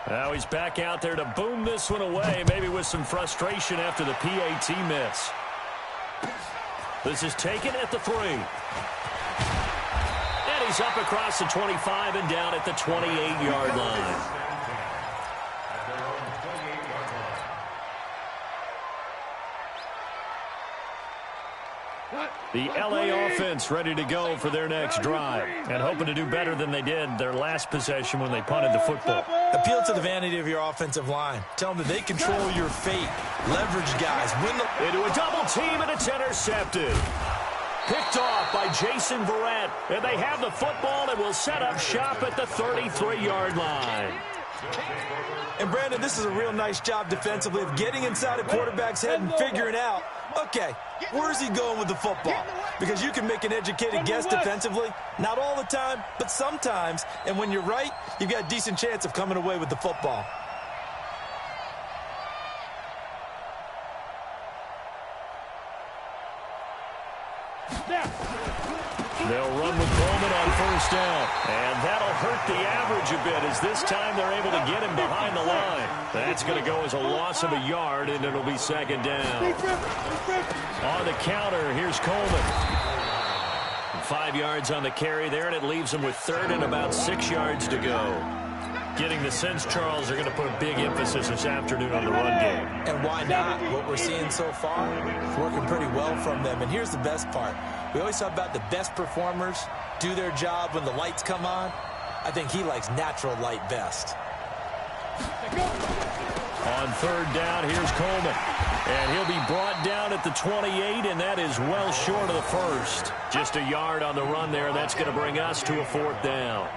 Now he's back out there to boom this one away, maybe with some frustration after the PAT miss. This is taken at the 3. And he's up across the 25 and down at the 28-yard line. The LA offense ready to go for their next drive and hoping to do better than they did their last possession when they punted the football. Appeal to the vanity of your offensive line. Tell them that they control your fate. Leverage guys. Win the... Into a double team, and it's intercepted. Picked off by Jason Verrett. And they have the football and will set up shop at the 33-yard line. And, Brandon, this is a real nice job defensively of getting inside a quarterback's head and figuring out, okay, where's he going with the football? Because you can make an educated guess defensively, not all the time, but sometimes. And when you're right, you've got a decent chance of coming away with the football. They'll run with Coleman on first down. And that'll hurt the average a bit as this time they're able to get him behind the line. That's going to go as a loss of a yard, and it'll be second down. On the counter, here's Coleman. 5 yards on the carry there, and it leaves him with third and about 6 yards to go. Getting the sense, Charles, are going to put a big emphasis this afternoon on the run game. And why not? What we're seeing so far is working pretty well from them. And here's the best part. We always talk about the best performers do their job when the lights come on. I think he likes natural light best. On third down, here's Coleman. And he'll be brought down at the 28, and that is well short of the first. Just a yard on the run there, and that's going to bring us to a fourth down.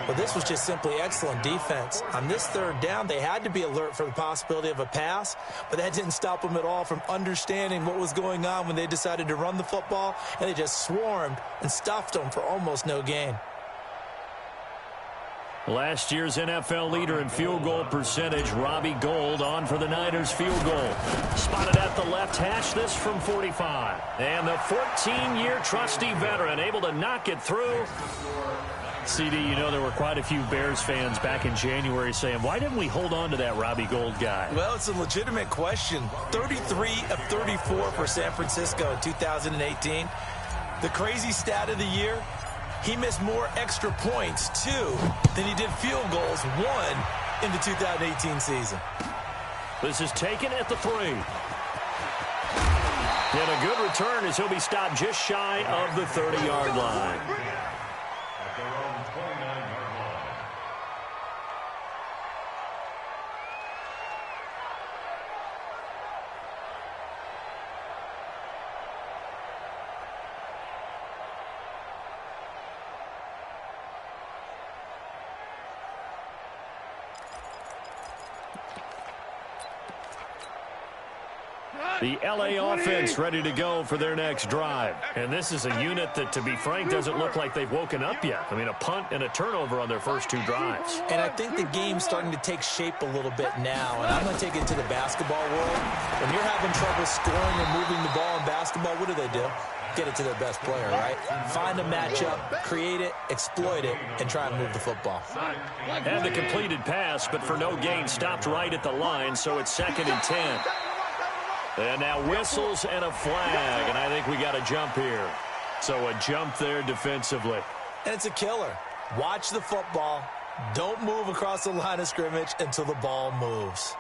Well, this was just simply excellent defense. On this third down, they had to be alert for the possibility of a pass, but that didn't stop them at all from understanding what was going on when they decided to run the football, and they just swarmed and stuffed them for almost no gain. Last year's NFL leader in field goal percentage, Robbie Gould, on for the Niners field goal. Spotted at the left hash, this from 45. And the 14-year trusty veteran able to knock it through. CD, you know there were quite a few Bears fans back in January saying, why didn't we hold on to that Robbie Gould guy? Well, it's a legitimate question. 33 of 34 for San Francisco in 2018. The crazy stat of the year, he missed more extra points, too, than he did field goals, one in the 2018 season. This is taken at the 3. And a good return as he'll be stopped just shy of the 30-yard line. The LA offense ready to go for their next drive. And this is a unit that, to be frank, doesn't look like they've woken up yet. I mean, a punt and a turnover on their first 2 drives. And I think the game's starting to take shape a little bit now. And I'm going to take it to the basketball world. When you're having trouble scoring or moving the ball in basketball, what do? Get it to their best player, right? Find a matchup, create it, exploit it, and try and move the football. And the completed pass, but for no gain, stopped right at the line, so it's 2nd and 10. And now whistles and a flag, and I think we got a jump here. So a jump there defensively. And it's a killer. Watch the football. Don't move across the line of scrimmage until the ball moves.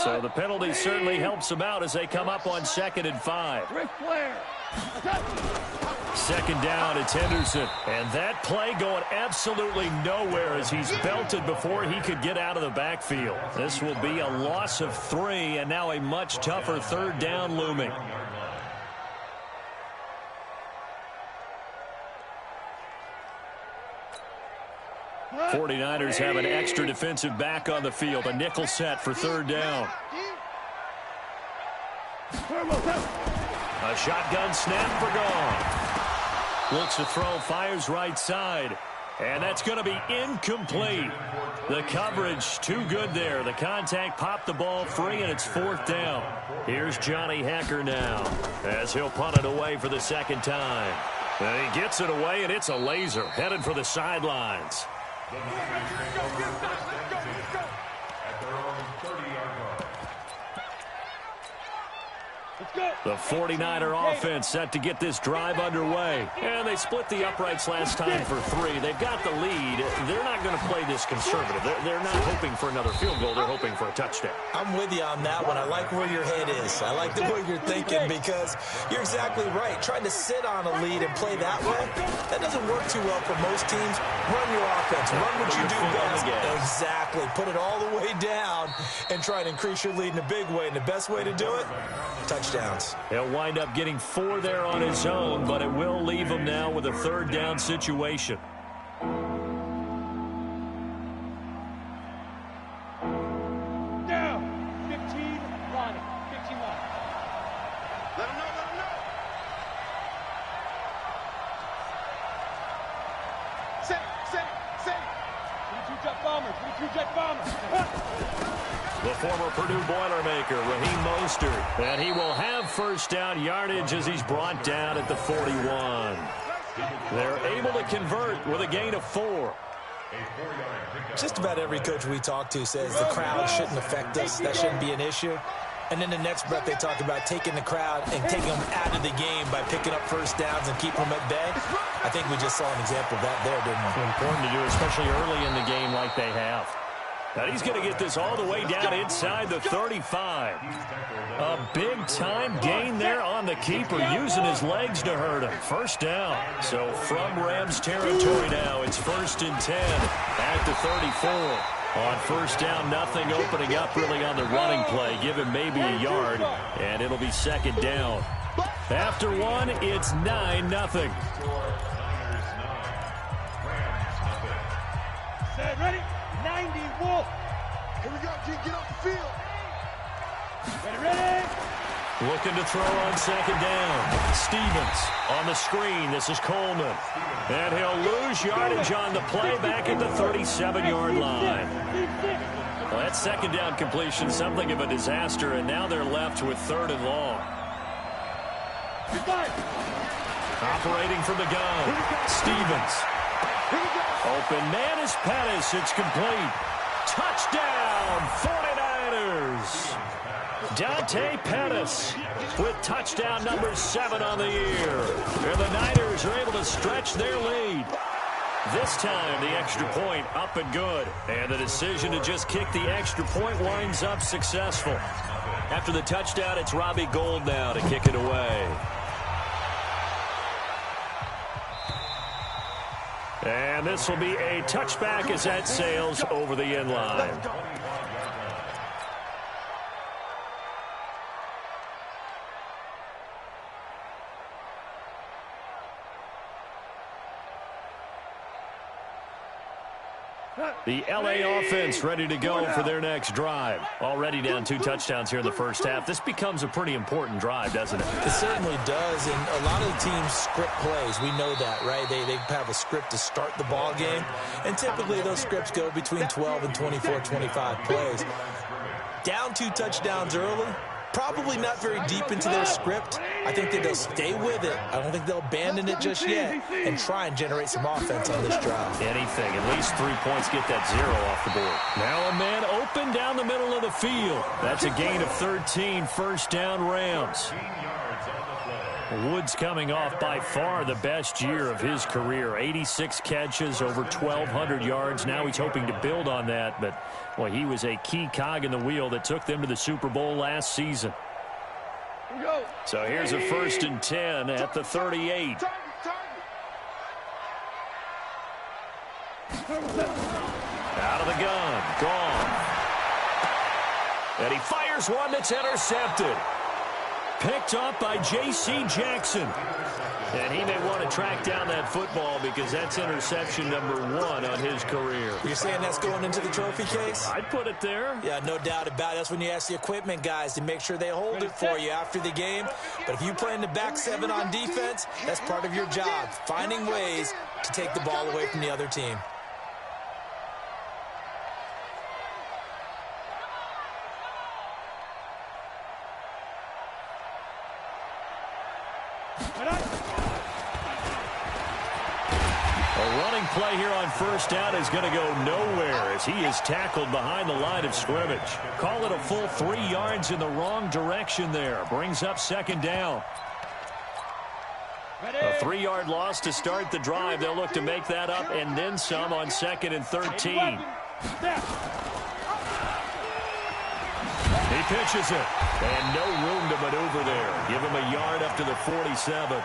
So the penalty certainly helps them out as they come up on 2nd and 5. 2nd down, it's Henderson. And that play going absolutely nowhere as he's belted before he could get out of the backfield. This will be a loss of 3, and now a much tougher 3rd down looming. '49ers have an extra defensive back on the field. A nickel set for 3rd down. A shotgun snap for gone. Looks to throw, fires right side. And that's going to be incomplete. The coverage too good there. The contact popped the ball free, and it's 4th down. Here's Johnny Hecker now as he'll punt it away for the 2nd time. And he gets it away, and it's a laser headed for the sidelines. The 49er offense set to get this drive underway. And they split the uprights last time for 3. They've got the lead. They're not going to play this conservative. They're not hoping for another field goal. They're hoping for a touchdown. I'm with you on that one. I like where your head is. I like the way you're thinking because you're exactly right. Trying to sit on a lead and play that way, that doesn't work too well for most teams. Run your offense. Run what you do best. Exactly. Put it all the way down and try to increase your lead in a big way. And the best way to do it, touchdowns. He'll wind up getting 4 there on his own, but it will leave him now with a 3rd down situation. Down. 15 line. 15 line. Let him know. Set. 22 jet bomber. The former Purdue Boilermaker, Raheem Mostert. And he will have 1st down yardage as he's brought down at the 41. They're able to convert with a gain of 4. Just about every coach we talk to says the crowd shouldn't affect us. That shouldn't be an issue. And then the next breath they talk about taking the crowd and taking them out of the game by picking up 1st downs and keeping them at bay. I think we just saw an example of that there, didn't we? Important to do, especially early in the game like they have. Now he's going to get this all the way down inside the 35. A big-time gain there on the keeper, using his legs to hurt him. 1st down. So from Rams territory now, it's 1st and 10 at the 34. On 1st down, nothing opening up really on the running play. Give him maybe a yard, and it'll be 2nd down. After 1, it's 9-0. Set, ready? 90 Wolf. Here we go, G. Get off the field. Ready. Looking to throw on 2nd down. Stevens on the screen. This is Coleman. And he'll lose yardage on the play back at the 37-yard line. Well, that 2nd down completion, something of a disaster, and now they're left with 3rd and long. Operating from the gun. Stevens. Open man is Pettis. It's complete. Touchdown, 49ers. Dante Pettis with touchdown number 7 on the year. And the Niners are able to stretch their lead. This time, the extra point up and good. And the decision to just kick the extra point winds up successful. After the touchdown, it's Robbie Gould now to kick it away. And this will be a touchback as that sails over the end line. The LA offense ready to go for their next drive. Already down 2 touchdowns here in the 1st half. This becomes a pretty important drive, doesn't it? It certainly does, and a lot of the teams script plays. We know that, right? They have a script to start the ball game, and typically those scripts go between 12 and 24, 25 plays. Down 2 touchdowns early, probably not very deep into their script. I think that they'll stay with it. I don't think they'll abandon it just yet and try and generate some offense on this drive. Anything. At least 3 points, get that 0 off the board. Now a man open down the middle of the field. That's a gain of 13, 1st down Rams. Woods coming off by far the best year of his career. 86 catches, over 1,200 yards. Now he's hoping to build on that, but well, he was a key cog in the wheel that took them to the Super Bowl last season. So here's a 1st and 10 at the 38. Out of the gun, gone. And he fires one that's intercepted. Picked up by J.C. Jackson. And he may want to track down that football because that's interception number 1 on his career. You're saying that's going into the trophy case? I'd put it there. Yeah, no doubt about it. That's when you ask the equipment guys to make sure they hold it for you after the game. But if you play in the back 7 on defense, that's part of your job, finding ways to take the ball away from the other team. A running play here on first down is going to go nowhere as he is tackled behind the line of scrimmage. Call it a full 3 yards in the wrong direction there. Brings up second down. A 3-yard loss to start the drive. They'll look to make that up and then some on 2nd and 13. He pitches it, and no room to maneuver there. Give him a yard up to the 47.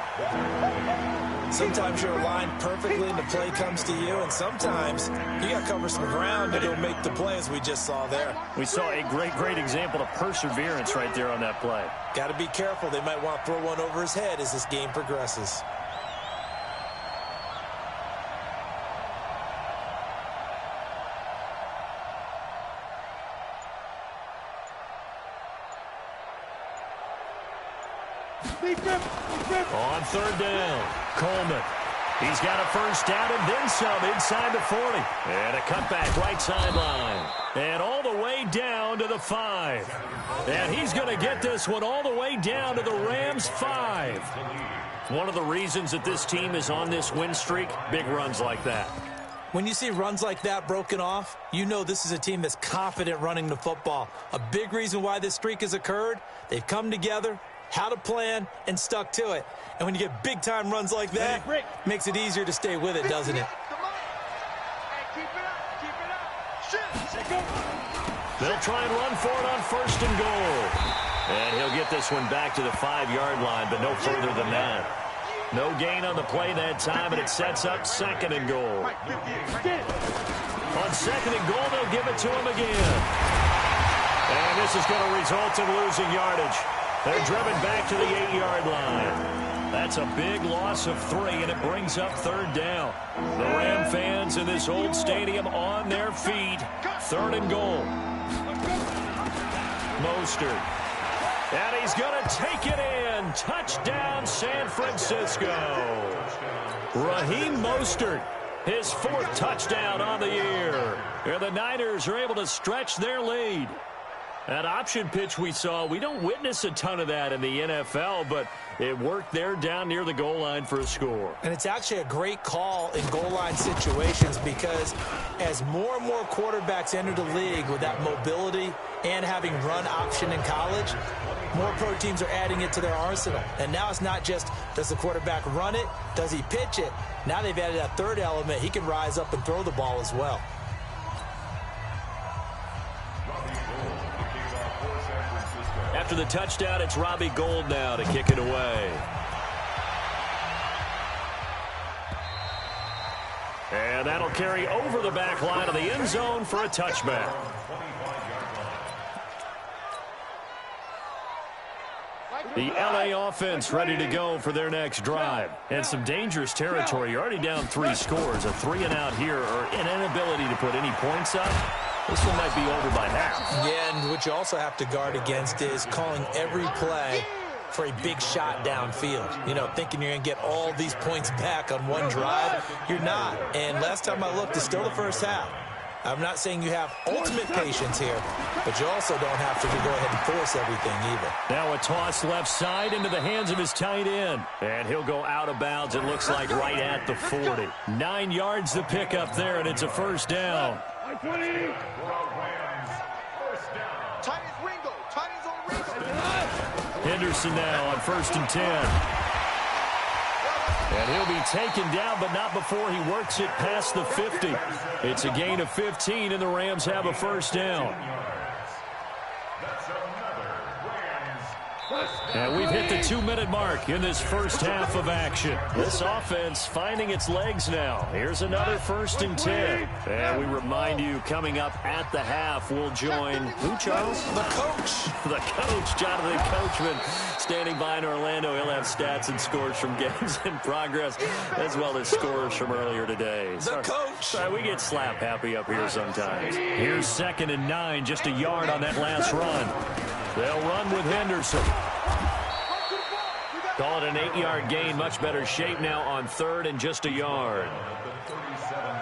Sometimes you're aligned perfectly and the play comes to you, and sometimes you got to cover some ground to go make the play, as we just saw there. We saw a great example of perseverance right there on that play. Got to be careful. They might want to throw one over his head as this game progresses. On third down, Coleman. He's got a first down and then some inside the 40. And a cutback right sideline. And all the way down to the 5. And he's going to get this one all the way down to the Rams' 5. One of the reasons that this team is on this win streak, big runs like that. When you see runs like that broken off, you know this is a team that's confident running the football. A big reason why this streak has occurred, they've come together, had a plan, and stuck to it. And when you get big-time runs like that, makes it easier to stay with it, doesn't it? They'll try and run for it on 1st and goal. And he'll get this one back to the 5-yard line, but no further than that. No gain on the play that time, and it sets up 2nd and goal. On 2nd and goal, they'll give it to him again. And this is going to result in losing yardage. They're driven back to the 8-yard line. That's a big loss of 3, and it brings up 3rd down. The Ram fans in this old stadium on their feet. 3rd and goal. Mostert. And he's going to take it in. Touchdown, San Francisco. Raheem Mostert, his 4th touchdown on the year. Here the Niners are able to stretch their lead. That option pitch we saw, we don't witness a ton of that in the NFL, but it worked there down near the goal line for a score. And it's actually a great call in goal line situations because as more and more quarterbacks enter the league with that mobility and having run option in college, more pro teams are adding it to their arsenal. And now it's not just, does the quarterback run it? Does he pitch it? Now they've added that 3rd element. He can rise up and throw the ball as well. After the touchdown, it's Robbie Gould now to kick it away. And that'll carry over the back line of the end zone for a touchback. The LA offense ready to go for their next drive. And some dangerous territory. You're already down 3 scores. A 3-and-out here or an inability to put any points up. This one might be over by half. Yeah, and what you also have to guard against is calling every play for a big shot downfield. You know, thinking you're going to get all these points back on one drive. You're not. And last time I looked, it's still the first half. I'm not saying you have ultimate patience here, but you also don't have to go ahead and force everything either. Now a toss left side into the hands of his tight end. And he'll go out of bounds, it looks like, right at the 40. 9 yards the pick up there, and it's a 1st down. Henderson now on 1st and 10. And he'll be taken down, but not before he works it past the 50. It's a gain of 15, and the Rams have a 1st down. And we've hit the 2-minute mark in this first half of action. This offense finding its legs now. Here's another 1st and 10. And we remind you, coming up at the half, we'll join who, Charles? The coach. The coach, Jonathan Coachman, standing by in Orlando. He'll have stats and scores from games in progress, as well as scores from earlier today. The coach. Sorry, we get slap happy up here sometimes. Here's 2nd and 9, just a yard on that last run. They'll run with Henderson. Call it an 8-yard gain. Much better shape now on 3rd and just a yard.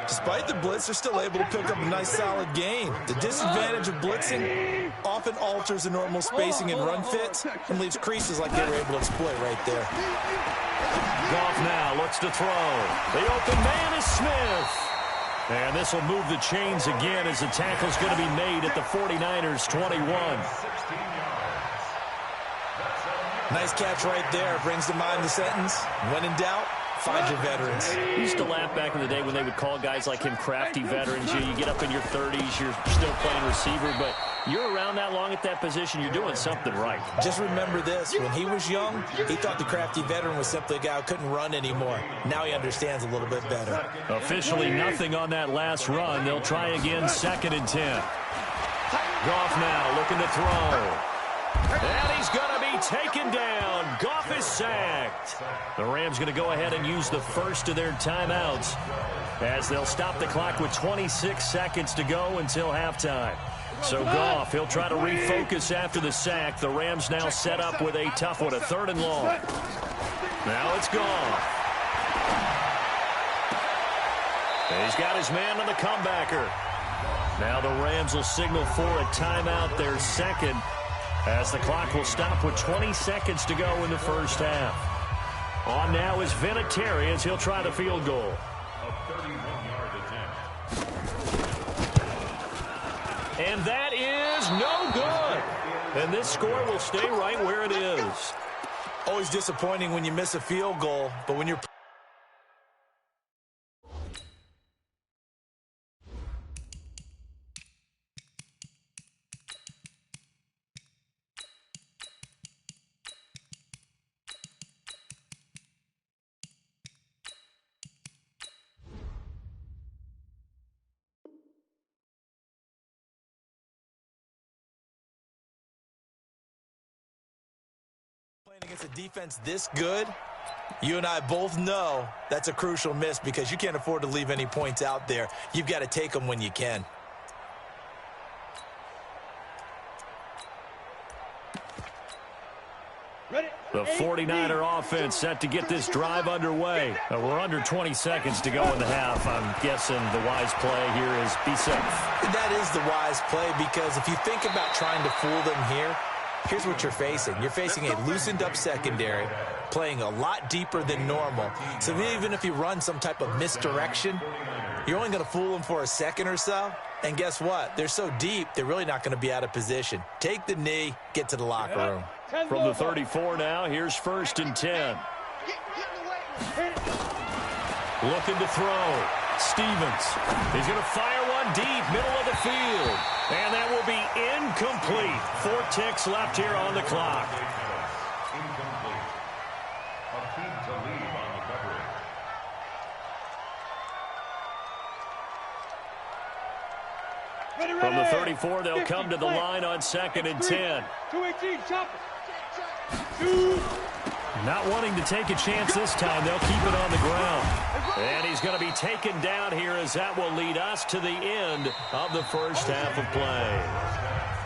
Despite the blitz, they're still able to pick up a nice solid gain. The disadvantage of blitzing often alters the normal spacing and run fits and leaves creases like they were able to exploit right there. Goff now looks to throw. The open man is Smith. And this will move the chains again as the tackle's going to be made at the 49ers 21. Nice catch right there. Brings to mind the sentence, when in doubt, find your veterans. I used to laugh back in the day when they would call guys like him crafty veterans. You get up in your 30s, you're still playing receiver, but you're around that long at that position, you're doing something right. Just remember this, when he was young, he thought the crafty veteran was simply a guy who couldn't run anymore. Now he understands a little bit better. Officially nothing on that last run. They'll try again, 2nd and 10. Goff now looking to throw. And he's going to be taken down. Goff is sacked. The Rams going to go ahead and use the first of their timeouts as they'll stop the clock with 26 seconds to go until halftime. So Goff, he'll try to refocus after the sack. The Rams now set up with a tough one, a 3rd and long. Now it's Goff. He's got his man on the comebacker. Now the Rams will signal for a timeout, their second, as the clock will stop with 20 seconds to go in the first half. On now is Vinatieri as he'll try the field goal. And that is no good. And this score will stay right where it is. Always disappointing when you miss a field goal, but when you're against a defense this good, you and I both know that's a crucial miss because you can't afford to leave any points out there. You've got to take them when you can. The 49er offense set to get this drive underway. We're under 20 seconds to go in the half. I'm guessing the wise play here is be safe. That is the wise play because if you think about trying to fool them here, here's what you're facing. You're facing a loosened-up secondary, playing a lot deeper than normal. So even if you run some type of misdirection, you're only going to fool them for a second or so. And guess what? They're so deep, they're really not going to be out of position. Take the knee, get to the locker room. From the 34 now, here's 1st and 10. Looking to throw. Stevens. He's going to fire one deep, middle of the field. And that will be incomplete. 4 ticks left here on the clock. Incomplete. A feed to leave on the coverage. From the 34, they'll come to the line on 2nd and 10. 218, chop. Not wanting to take a chance this time, they'll keep it on the ground. And he's going to be taken down here as that will lead us to the end of the first half of play.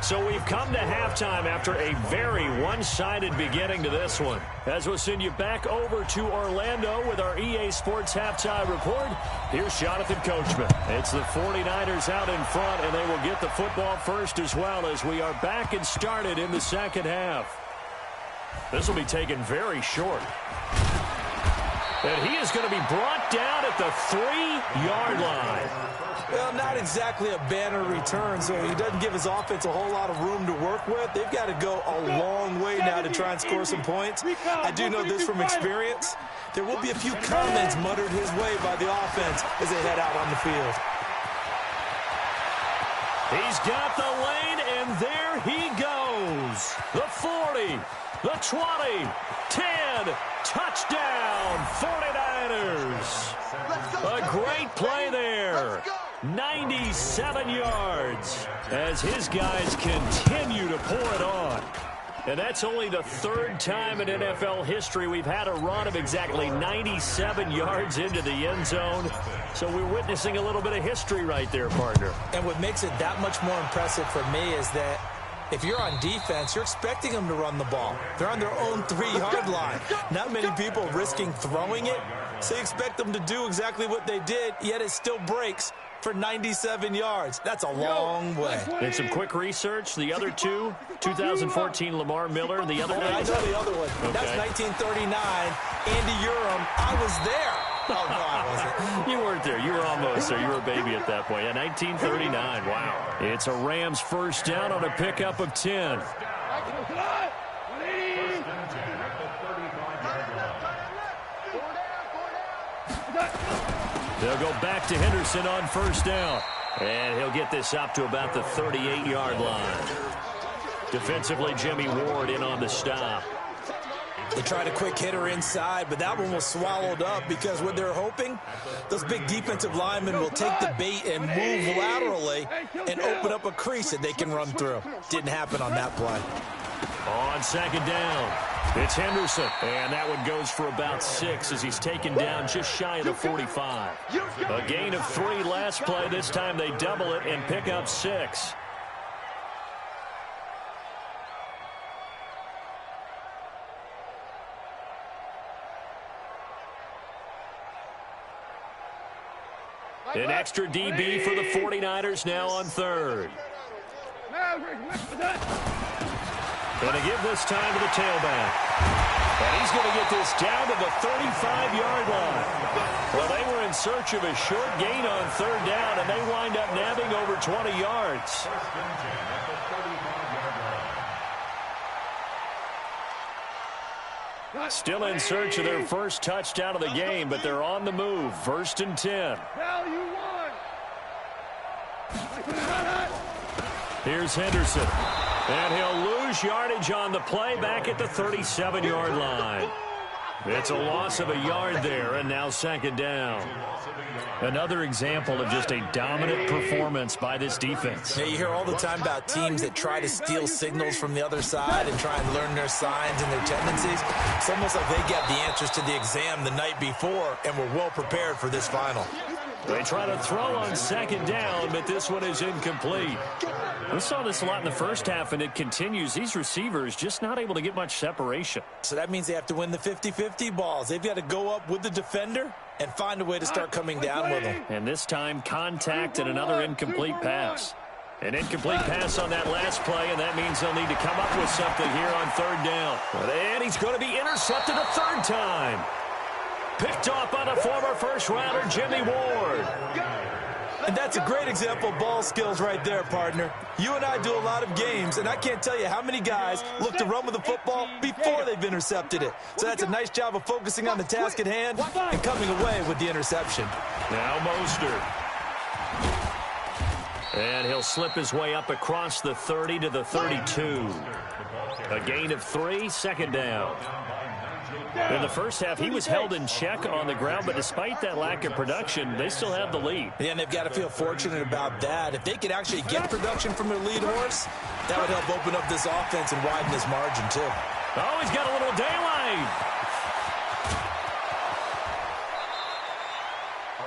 So we've come to halftime after a very one-sided beginning to this one. As we'll send you back over to Orlando with our EA Sports Halftime Report, here's Jonathan Coachman. It's the 49ers out in front, and they will get the football first as well as we are back and started in the second half. This will be taken very short. And he is going to be brought down at the 3-yard line. Well, not exactly a banner return, so he doesn't give his offense a whole lot of room to work with. They've got to go a long way now to try and score some points. I do know this from experience. There will be a few comments muttered his way by the offense as they head out on the field. He's got the lane, and there he goes. The 40, the 20, 10, touchdown, 49ers. A great play there. 97 yards as his guys continue to pour it on. And that's only the 3rd time in NFL history we've had a run of exactly 97 yards into the end zone. So we're witnessing a little bit of history right there, partner. And what makes it that much more impressive for me is that If you're on defense, you're expecting them to run the ball. They're on their own 3-yard line. Not many people risking throwing it, so you expect them to do exactly what they did, yet it still breaks for 97 yards. That's a long way. And some quick research. The other two, 2014 Lamar Miller, the other I know the other one. Okay. That's 1939. Andy Urim. I was there. Oh, no, I wasn't. You weren't there. You were almost there. You were a baby at that point. Yeah, 1939. Wow. It's a Rams first down on a pickup of 10. They'll go back to Henderson on first down. And he'll get this up to about the 38-yard line. Defensively, Jimmy Ward in on the stop. They tried a quick hitter inside, but that one was swallowed up because what they're hoping, those big defensive linemen will take the bait and move laterally and open up a crease that they can run through. Didn't happen on that play. On second down, it's Henderson. And that one goes for about 6 as he's taken down just shy of the 45. A gain of 3 last play. This time they double it and pick up 6. An extra DB for the 49ers now on third. Going to give this time to the tailback. And he's going to get this down to the 35-yard line. Well, they were in search of a short gain on third down, and they wind up nabbing over 20 yards. Still in search of their first touchdown of the game, but they're on the move. First and 10. Here's Henderson. And he'll lose yardage on the play back at the 37-yard line. It's a loss of a yard there, and now second down. Another example of just a dominant performance by this defense. Yeah, you hear all the time about teams that try to steal signals from the other side and try and learn their signs and their tendencies. It's almost like they got the answers to the exam the night before and were well prepared for this final. They try to throw on second down, but this one is incomplete. We saw this a lot in the first half, and it continues. These receivers just not able to get much separation. So that means they have to win the 50-50 balls. They've got to go up with the defender and find a way to start coming down with them. And this time, contact and another incomplete pass. An incomplete pass on that last play, and that means they'll need to come up with something here on third down. And he's going to be intercepted a third time. Picked off by the former first-rounder, Jimmy Ward. And that's a great example of ball skills right there, partner. You and I do a lot of games, and I can't tell you how many guys look to run with the football before they've intercepted it. So that's a nice job of focusing on the task at hand and coming away with the interception. Now Mostert. And he'll slip his way up across the 30 to the 32. A gain of 3, second down. In the first half, he was held in check on the ground, but despite that lack of production, they still have the lead. Yeah, and they've got to feel fortunate about that. If they could actually get production from their lead horse, that would help open up this offense and widen this margin, too. Oh, he's got a little daylight.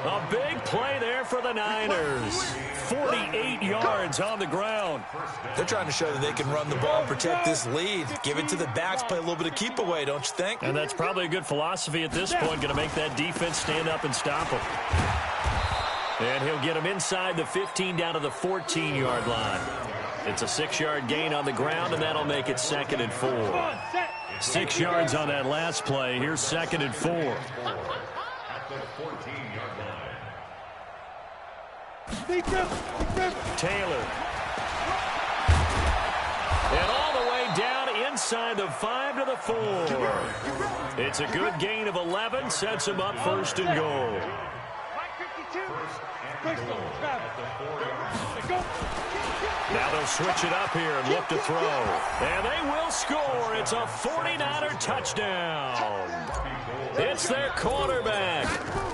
A big play there for the Niners. 48 yards on the ground. They're trying to show that they can run the ball and protect this lead. Give it to the backs, play a little bit of keep away, don't you think? And that's probably a good philosophy at this point. Going to make that defense stand up and stop him. And he'll get him inside the 15 down to the 14-yard line. It's a 6-yard gain on the ground, and that'll make it second and 4. 6 yards on that last play. Here's second and 4. Taylor. And all the way down inside the 5 to the 4. It's a good gain of 11. Sets him up first and goal. Now they'll switch it up here and look to throw. And they will score. It's a 49er touchdown. It's their quarterback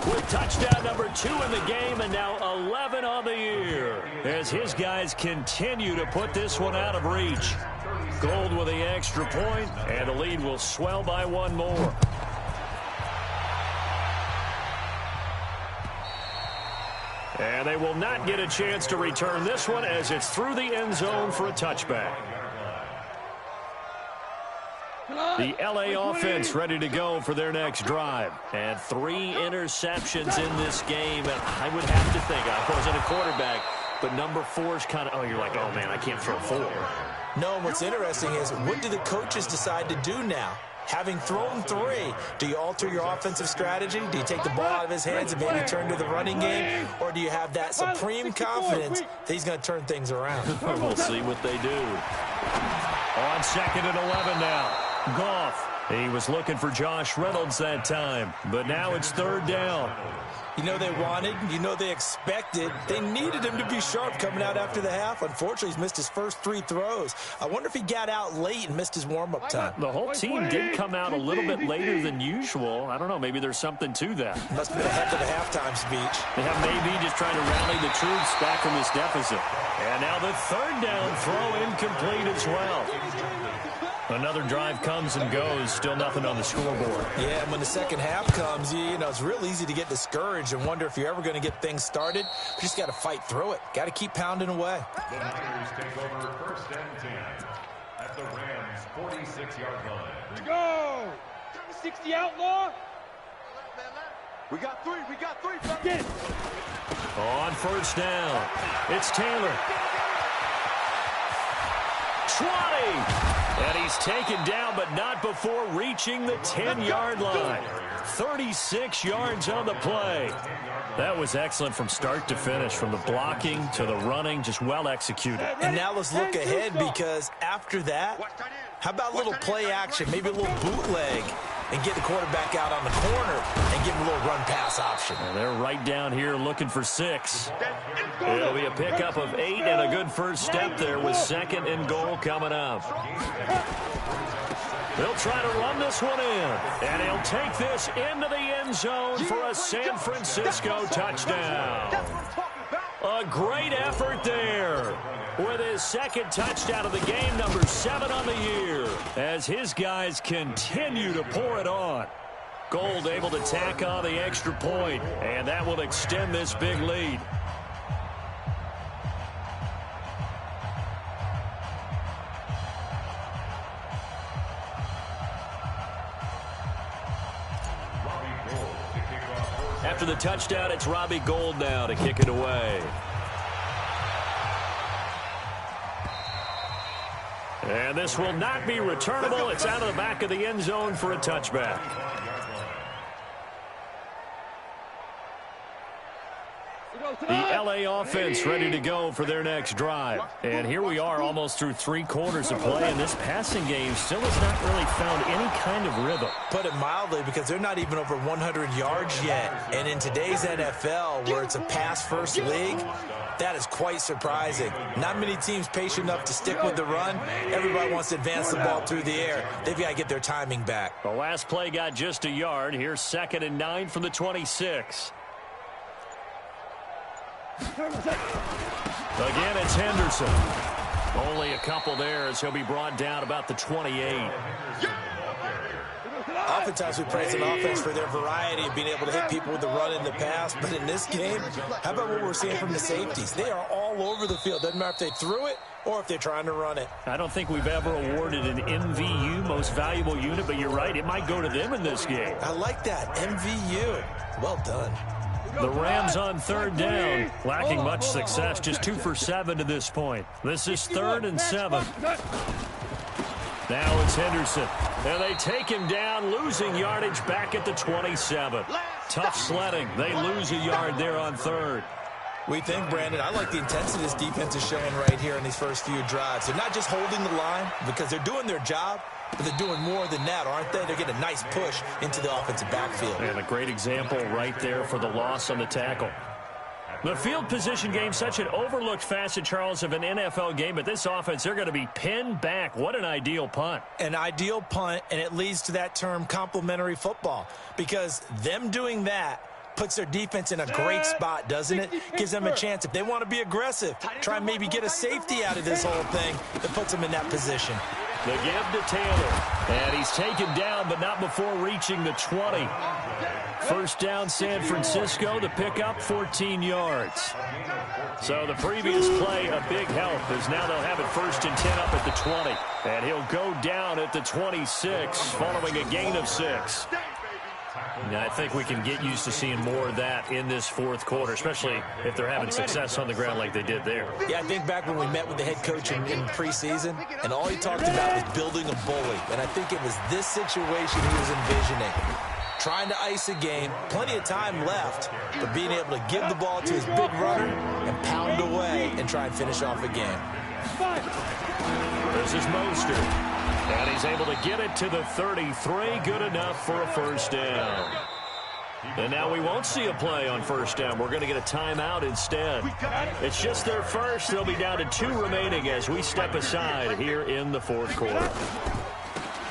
with touchdown number 2 in the game and now 11 on the year as his guys continue to put this one out of reach. Gold with the extra point, and the lead will swell by 1 more. And they will not get a chance to return this one as it's through the end zone for a touchback. The LA offense ready to go for their next drive. And 3 interceptions in this game. And I would have to think, I wasn't a quarterback, but number 4 is kind of, you're like, oh, man, I can't throw 4. No, what's interesting is, what do the coaches decide to do now? Having thrown 3, do you alter your offensive strategy? Do you take the ball out of his hands and maybe turn to the running game? Or do you have that supreme confidence that he's going to turn things around? We'll see what they do. On 2nd and 11 now. Goff. He was looking for Josh Reynolds that time, but now it's 3rd down. You know they wanted, you know they expected, they needed him to be sharp coming out after the half. Unfortunately, he's missed his first 3 throws. I wonder if he got out late and missed his warm-up time. The whole team did come out a little bit later than usual. I don't know, maybe there's something to that. Must have been ahead of the halftime speech. Yeah, maybe just trying to rally the troops back from this deficit. And now the 3rd down throw incomplete as well. Another drive comes and goes, still nothing on the scoreboard. Yeah, and when the second half comes, you know, it's real easy to get discouraged and wonder if you're ever going to get things started. You just got to fight through it. Got to keep pounding away. The Niners take over 1st and 10 at the Rams' 46-yard line. Let's go! 60 outlaw. We got 3. We got 3. Get it. On 1st down, it's Taylor. 20. And he's taken down, but not before reaching the 10-yard line. 36 yards on the play. That was excellent from start to finish, from the blocking to the running, just well executed. And now let's look ahead, because after that, how about a little play action, maybe a little bootleg, and get the quarterback out on the corner and give him a little run-pass option. And they're right down here looking for 6. It'll be a pickup of 8 and a good first step there with 2nd and goal coming up. They'll try to run this one in, and he'll take this into the end zone for a San Francisco touchdown. A great effort there with his 2nd touchdown of the game, number 7 on the year, as his guys continue to pour it on. Gold able to tack on the extra point, and that will extend this big lead. After the touchdown, it's Robbie Gould now to kick it away. And this will not be returnable. It's out of the back of the end zone for a touchback. The LA offense ready to go for their next drive. And here we are almost through 3 quarters of play, and this passing game still has not really found any kind of rhythm. Put it mildly, because they're not even over 100 yards yet. And in today's NFL, where it's a pass-first league, that is quite surprising. Not many teams patient enough to stick with the run. Everybody wants to advance the ball through the air. They've got to get their timing back. The last play got just a yard. Here's 2nd and 9 from the 26. Again, it's Henderson. Only a couple there as he'll be brought down about the 28. Oftentimes we praise an offense for their variety of being able to hit people with the run in the pass. But in this game, how about what we're seeing from the safeties? They are all over the field. Doesn't matter if they threw it or if they're trying to run it. I don't think we've ever awarded an MVU, most valuable unit, but you're right. It might go to them in this game. I like that. MVU. Well done. The Rams on 3rd down, lacking much success, just 2 for 7 to this point. This is 3rd and 7. Now it's Henderson, and they take him down, losing yardage back at the 27. Tough sledding. They lose a yard there on 3rd. We think, Brandon, I like the intensity this defense is showing right here in these first few drives. They're not just holding the line because they're doing their job, but they're doing more than that, aren't they? They're getting a nice push into the offensive backfield. And a great example right there for the loss on the tackle. The field position game, such an overlooked facet, Charles, of an NFL game, but this offense, they're going to be pinned back. What an ideal punt. An ideal punt, and it leads to that term complementary football, because them doing that puts their defense in a great spot, doesn't it? Gives them a chance. If they want to be aggressive, try and maybe get a safety out of this whole thing, that puts them in that position. The give to Taylor. And he's taken down, but not before reaching the 20. First down, San Francisco. The pickup, 14 yards. So the previous play, a big help, as now they'll have it 1st and 10 up at the 20. And he'll go down at the 26, following a gain of 6. Now, I think we can get used to seeing more of that in this fourth quarter, especially if they're having success on the ground like they did there. Yeah, I think back when we met with the head coach in preseason, and all he talked about was building a bully. And I think it was this situation he was envisioning. Trying to ice a game, plenty of time left, but being able to give the ball to his big runner and pound away and try and finish off a game. This is Mostert. And he's able to get it to the 33. Good enough for a first down. And now we won't see a play on first down. We're going to get a timeout instead. It's just their first. They'll be down to 2 remaining as we step aside here in the fourth quarter.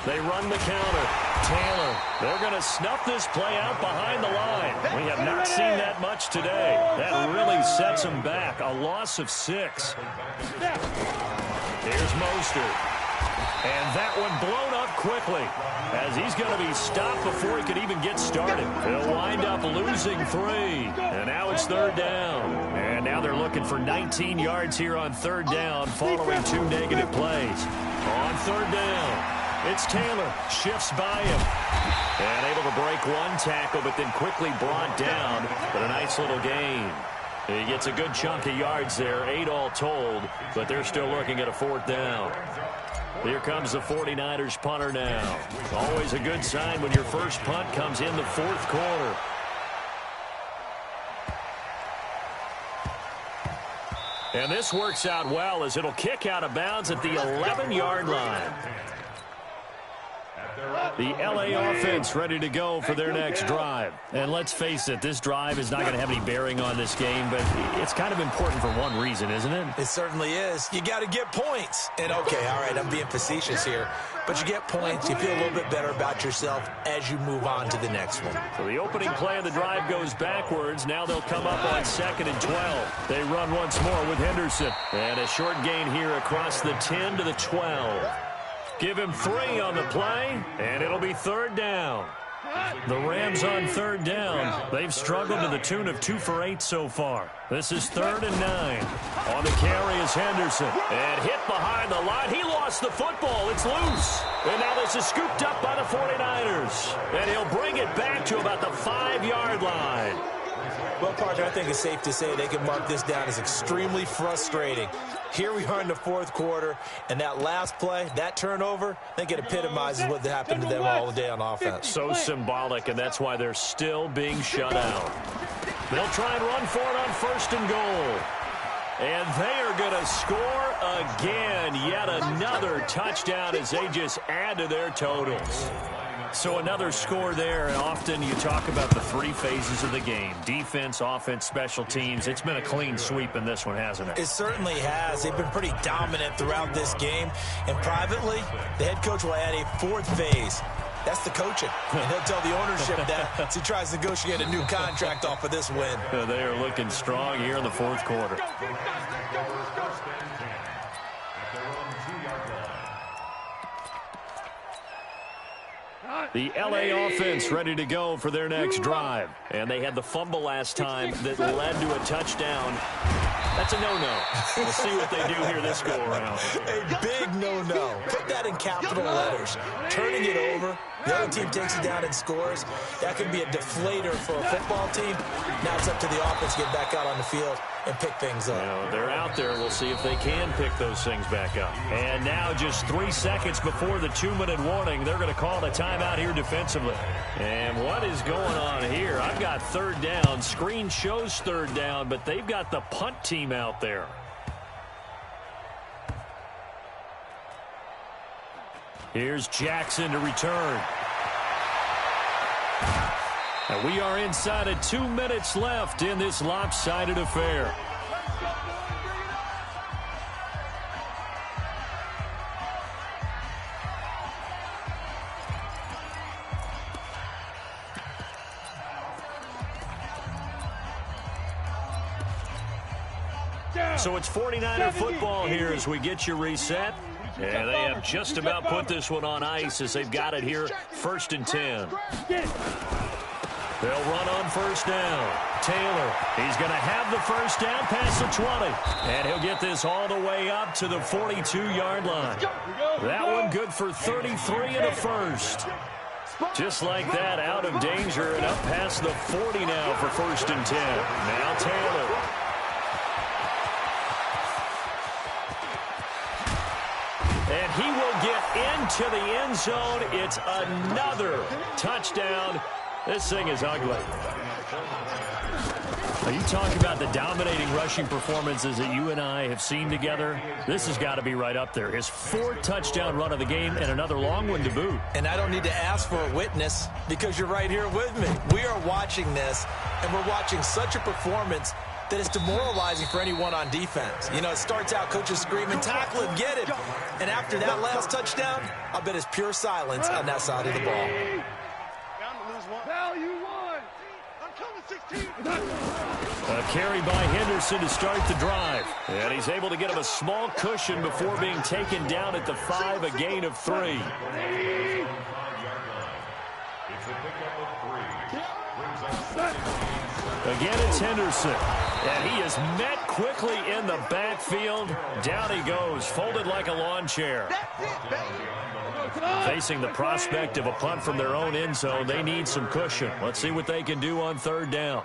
They run the counter. Taylor, they're going to snuff this play out behind the line. We have not seen that much today. That really sets them back. A loss of 6. Here's Mostert. And that one blown up quickly as he's going to be stopped before he could even get started. He'll wind up losing 3. And now it's 3rd down. And now they're looking for 19 yards here on 3rd down following 2 negative plays. On 3rd down, it's Taylor. Shifts by him. And able to break 1 tackle, but then quickly brought down. But a nice little gain. He gets a good chunk of yards there, 8 all told, but they're still looking at a 4th down. Here comes the 49ers punter now. Always a good sign when your first punt comes in the 4th quarter. And this works out well as it'll kick out of bounds at the 11-yard line. The LA offense ready to go for their next drive. And let's face it, this drive is not going to have any bearing on this game, but it's kind of important for one reason, isn't it? It certainly is. You got to get points. And okay, all right, I'm being facetious here, but you get points, you feel a little bit better about yourself as you move on to the next one. So the opening play of the drive goes backwards. Now they'll come up on 2nd and 12. They run once more with Henderson. And a short gain here across the 10 to the 12. Give him 3 on the play, and it'll be 3rd down. The Rams on 3rd down. They've struggled to the tune of 2 for 8 so far. This is 3rd and 9. On the carry is Henderson. And hit behind the line. He lost the football. It's loose. And now this is scooped up by the 49ers. And he'll bring it back to about the 5-yard line. Well, Parker, I think it's safe to say they can mark this down as extremely frustrating. Here we are in the 4th quarter, and that last play, that turnover, I think it epitomizes what happened to them all day on offense. So symbolic, and that's why they're still being shut out. They'll try and run for it on 1st and goal. And they are going to score again. Yet another touchdown as they just add to their totals. So another score there, and often you talk about the 3 phases of the game. Defense, offense, special teams. It's been a clean sweep in this one, hasn't it? It certainly has. They've been pretty dominant throughout this game. And privately, the head coach will add a 4th phase. That's the coaching. And he'll tell the ownership that as he tries to negotiate a new contract off of this win. They are looking strong here in the 4th quarter. The LA offense ready to go for their next drive. And they had the fumble last time that led to a touchdown. That's a no-no. We'll see what they do here this go-around. A big no-no. Put that in capital letters. Turning it over, the other team takes it down and scores. That can be a deflator for a football team. Now it's up to the offense to get back out on the field and pick things up. You know, they're out there. We'll see if they can pick those things back up. And now just 3 seconds before the 2-minute warning, they're going to call a timeout here defensively. And what is going on here? I've got 3rd down. Screen shows 3rd down, but they've got the punt team out there. Here's Jackson to return. And we are inside of 2 minutes left in this lopsided affair. So it's 49er football here as we get you reset. And they have just about put this one on ice as they've got it here, 1st and 10. They'll run on 1st down. Taylor, he's going to have the 1st down past the 20. And he'll get this all the way up to the 42-yard line. That one good for 33 and a 1st. Just like that, out of danger and up past the 40 now for 1st and 10. Now Taylor. And he will get into the end zone. It's another touchdown. This thing is ugly. Are you talking about the dominating rushing performances that you and I have seen together? This has got to be right up there. His 4th touchdown run of the game and another long one to boot. And I don't need to ask for a witness because you're right here with me. We are watching this, and we're watching such a performance that is demoralizing for anyone on defense. You know, it starts out coaches screaming, tackle him, get him. And after that last touchdown, I bet it's pure silence on that side of the ball. A carry by Henderson to start the drive. And he's able to get him a small cushion before being taken down at the 5, a gain of 3. It's a pickup of 3. Again, it's Henderson. And he is met quickly in the backfield. Down he goes, folded like a lawn chair. Facing the prospect of a punt from their own end zone, they need some cushion. Let's see what they can do on 3rd down.